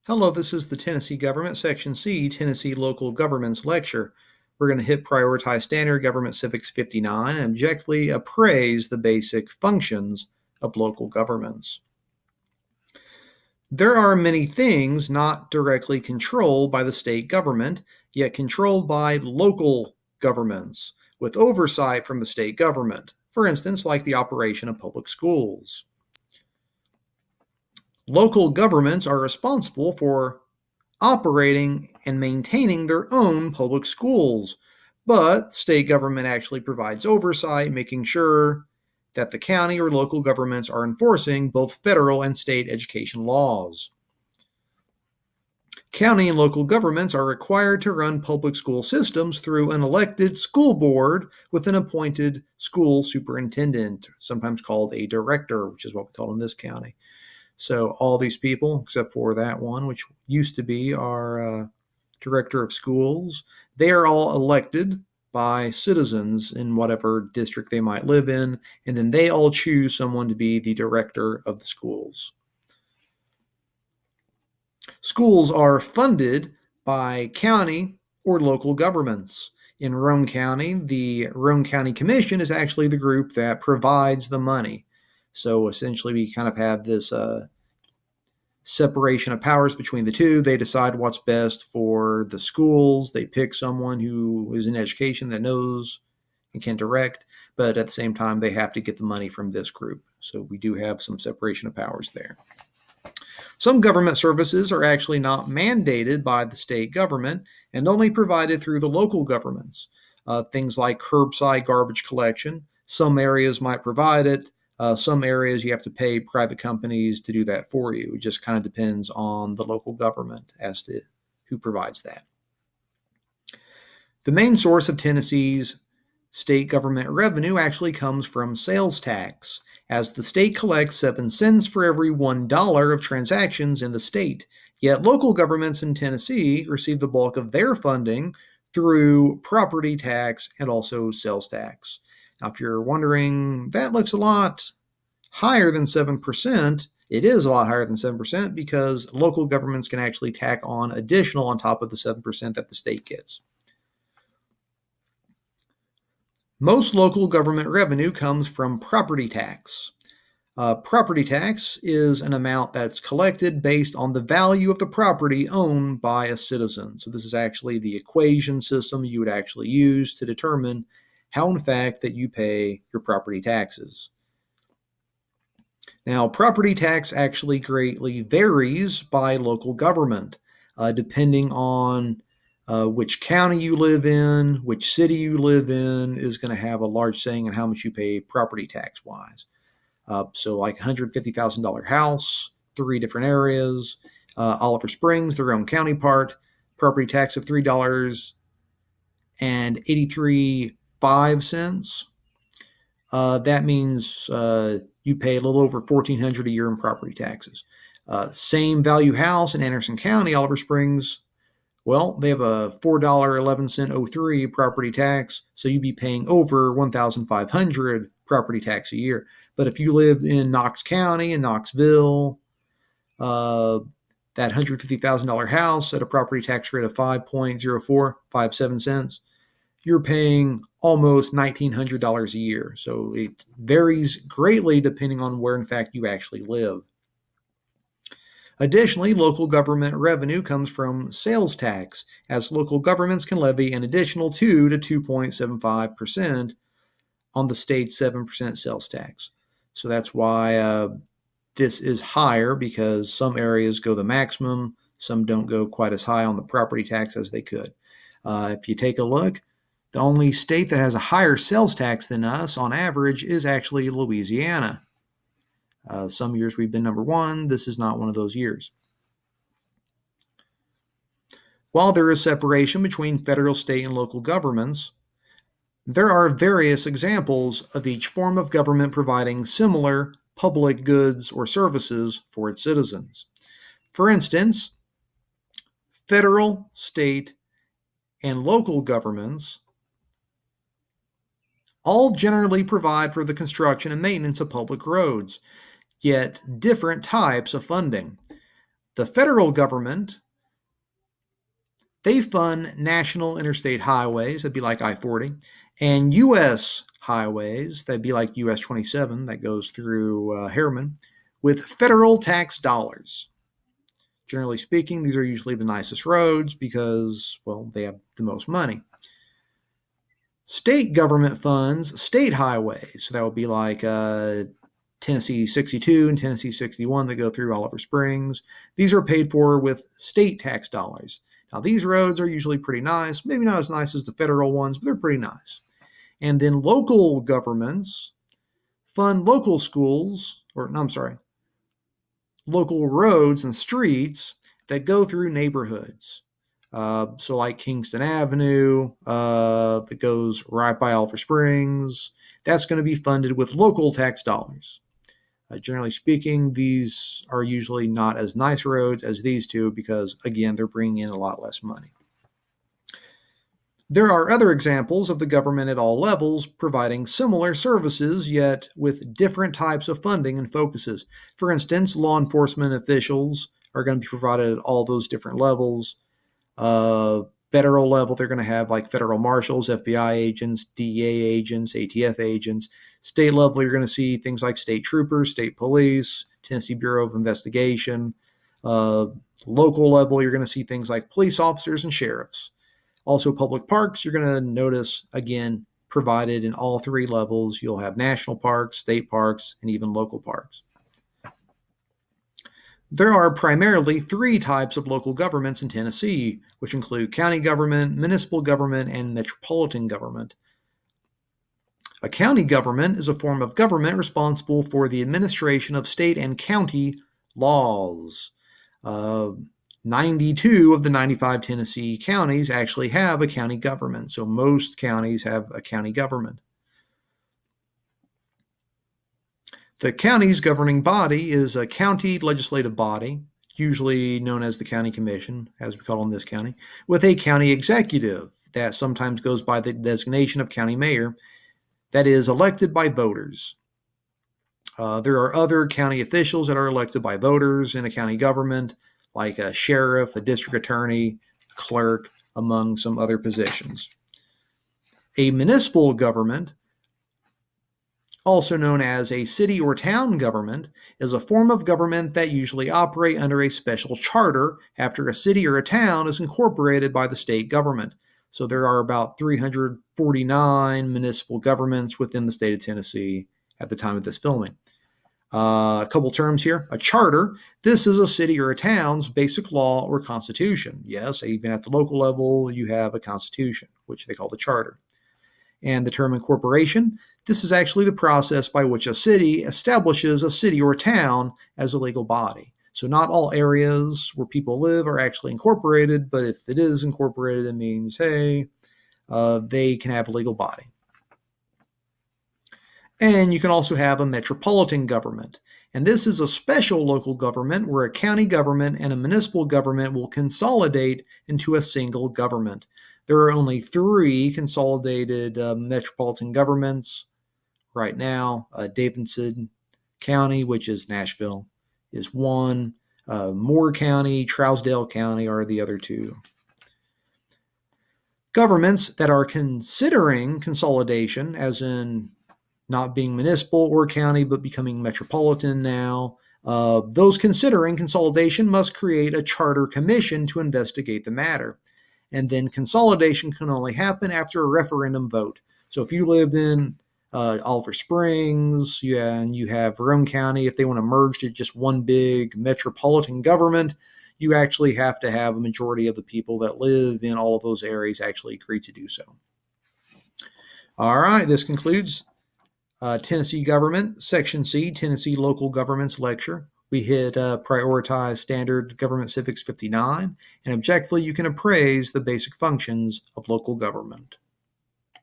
Hello, this is the Tennessee Government Section C, Tennessee Local Governments Lecture. We're going to hit Prioritize Standard Government Civics 59 and objectively appraise the basic functions of local governments. There are many things not directly controlled by the state government, yet controlled by local governments, with oversight from the state government, for instance, like the operation of public schools. Local governments are responsible for operating and maintaining their own public schools, but state government actually provides oversight, making sure that the county or local governments are enforcing both federal and state education laws. County and local governments are required to run public school systems through an elected school board with an appointed school superintendent, sometimes called a director, which is what we call in this county. So all these people, except for that one, which used to be our director of schools, they are all elected by citizens in whatever district they might live in, and then they all choose someone to be the director of the schools. Schools are funded by county or local governments. In Roane County, the Roane County Commission is actually the group that provides the money. So essentially, we kind of have this separation of powers between the two. They decide what's best for the schools. They pick someone who is in education that knows and can direct, but at the same time, they have to get the money from this group. So we do have some separation of powers there. Some government services are actually not mandated by the state government and only provided through the local governments. Things like curbside garbage collection. Some areas might provide it. Some areas you have to pay private companies to do that for you. It just kind of depends on the local government as to who provides that. The main source of Tennessee's state government revenue actually comes from sales tax, as the state collects 7 cents for every $1 of transactions in the state. Yet local governments in Tennessee receive the bulk of their funding through property tax and also sales tax. Now, if you're wondering, that looks a lot higher than 7%. It is a lot higher than 7% because local governments can actually tack on additional on top of the 7% that the state gets. Most local government revenue comes from property tax. Property tax is an amount that's collected based on the value of the property owned by a citizen. So this is actually the equation system you would actually use to determine how, in fact, that you pay your property taxes. Now, property tax actually greatly varies by local government, depending on which county you live in, which city you live in is going to have a large saying in how much you pay property tax-wise. So like $150,000 house, 3 different areas. Oliver Springs, the Roane County part, property tax of $3.83.05. That means you pay a little over $1,400 a year in property taxes. Same value house in Anderson County, Oliver Springs, well, they have a $4.11.03 property tax, so you'd be paying over $1,500 property tax a year. But if you lived in Knox County in Knoxville, that $150,000 house at a property tax rate of 5.0457 cents, you're paying almost $1,900 a year. So it varies greatly depending on where, in fact, you actually live. Additionally, local government revenue comes from sales tax, as local governments can levy an additional 2 to 2.75% on the state's 7% sales tax. So that's why this is higher, because some areas go the maximum, some don't go quite as high on the property tax as they could. If you take a look, the only state that has a higher sales tax than us on average is actually Louisiana. Some years we've been number 1. This is not one of those years. While there is separation between federal, state, and local governments, there are various examples of each form of government providing similar public goods or services for its citizens. For instance, federal, state, and local governments all generally provide for the construction and maintenance of public roads, yet different types of funding. The federal government, they fund national interstate highways, that'd be like I-40, and U.S. highways, that'd be like US 27 that goes through Harriman, with federal tax dollars. Generally speaking, these are usually the nicest roads because, well, they have the most money. State government funds state highways. So that would be like Tennessee 62 and Tennessee 61 that go through Oliver Springs. These are paid for with state tax dollars. Now, these roads are usually pretty nice, maybe not as nice as the federal ones, but they're pretty nice. And then local governments fund local schools, local roads and streets that go through neighborhoods. So like Kingston Avenue, that goes right by Oliver Springs, that's going to be funded with local tax dollars. Generally speaking, these are usually not as nice roads as these two because, again, they're bringing in a lot less money. There are other examples of the government at all levels providing similar services, yet with different types of funding and focuses. For instance, law enforcement officials are going to be provided at all those different levels. Federal level, they're going to have like federal marshals, FBI agents, DEA agents, ATF agents. State level, you're going to see things like state troopers, state police, Tennessee Bureau of Investigation. Local level, you're going to see things like police officers and sheriffs. Also, public parks, you're going to notice, again, provided in all three levels. You'll have national parks, state parks, and even local parks. There are primarily three types of local governments in Tennessee, which include county government, municipal government, and metropolitan government. A county government is a form of government responsible for the administration of state and county laws. 92 of the 95 Tennessee counties actually have a county government, so most counties have a county government. The county's governing body is a county legislative body, usually known as the county commission, as we call it in this county, with a county executive that sometimes goes by the designation of county mayor that is elected by voters. There are other county officials that are elected by voters in a county government, like a sheriff, a district attorney, a clerk, among some other positions. A municipal government, also known as a city or town government, is a form of government that usually operate under a special charter after a city or a town is incorporated by the state government. So there are about 349 municipal governments within the state of Tennessee at the time of this filming. A couple terms here. A charter, this is a city or a town's basic law or constitution. Yes, even at the local level, you have a constitution, which they call the charter. And the term incorporation, this is actually the process by which a city establishes a city or a town as a legal body. So not all areas where people live are actually incorporated, but if it is incorporated, it means, hey, they can have a legal body. And you can also have a metropolitan government. And this is a special local government where a county government and a municipal government will consolidate into a single government. There are only 3 consolidated metropolitan governments right now. Davidson County, which is Nashville, is one. Moore County, Trousdale County are the other 2. Governments that are considering consolidation, as in not being municipal or county, but becoming metropolitan now, those considering consolidation must create a charter commission to investigate the matter. And then consolidation can only happen after a referendum vote. So if you lived in Oliver Springs, and you have Roane County, if they want to merge to just one big metropolitan government, you actually have to have a majority of the people that live in all of those areas actually agree to do so. All right, this concludes Tennessee Government, Section C, Tennessee Local Governments lecture. We hit prioritize Standard Government Civics 59, and objectively you can appraise the basic functions of local government.